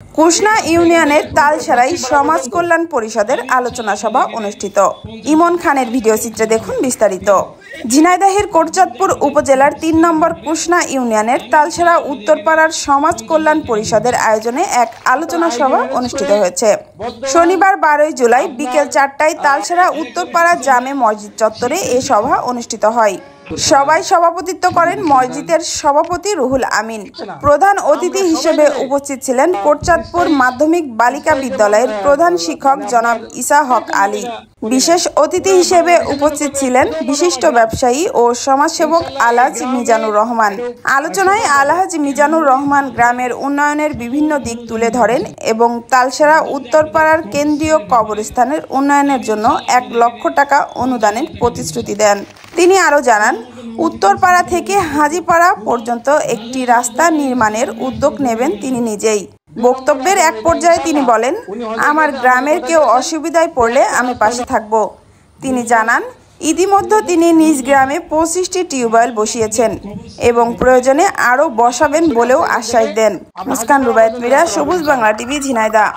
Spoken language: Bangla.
কুশনা ইউনিয়নের তালসারাই সমাজ কল্যাণ পরিষদের আলোচনা সভা অনুষ্ঠিত। ইমন খানের ভিডিও চিত্রে দেখুন বিস্তারিত। ঝিনাইদহের কোটচাঁদপুর উপজেলার ৩ নম্বর কুশনা ইউনিয়নের তালসারা উত্তরপাড়ার সমাজ কল্যাণ পরিষদের আয়োজনে এক আলোচনা সভা অনুষ্ঠিত হয়েছে। শনিবার ১২ জুলাই বিকেল ৪টায় তালসারা উত্তরপাড়া জামে মসজিদ চত্বরে এ সভা অনুষ্ঠিত হয়। সভায় সভাপতিত্ব করেন মসজিদের সভাপতি রুহুল আমিন। প্রধান অতিথি হিসেবে উপস্থিত ছিলেন কোটচাঁদপুর মাধ্যমিক বালিকা বিদ্যালয়ের প্রধান শিক্ষক জনাব ইসা হক আলী। বিশেষ অতিথি হিসেবে উপস্থিত ছিলেন বিশিষ্ট ব্যবসায়ী ও সমাজসেবক আলহাজ মিজানুর রহমান। আলোচনায় আলহাজ মিজানুর রহমান গ্রামের উন্নয়নের বিভিন্ন দিক তুলে ধরেন এবং তালসারা উত্তরপাড়ার কেন্দ্রীয় কবরস্থানের উন্নয়নের জন্য ১ লক্ষ টাকা অনুদানের প্রতিশ্রুতি দেন। তিনি আরও জানান, উত্তরপাড়া থেকে হাজীপাড়া পর্যন্ত একটি রাস্তা নির্মাণের উদ্যোগ নেবেন তিনি নিজেই। বক্তব্যের এক পর্যায়ে তিনি বলেন, আমার গ্রামের কেউ অসুবিধায় পড়লে আমি পাশে থাকব। তিনি জানান, ইতিমধ্যে তিনি নিজ গ্রামে ২৫টি টিউবওয়েল বসিয়েছেন এবং প্রয়োজনে আরও বসাবেন বলেও আশ্বাস দেন। মুস্কান রুবায়েত মিরা, সবুজ বাংলা টিভি, ঝিনাইদহ।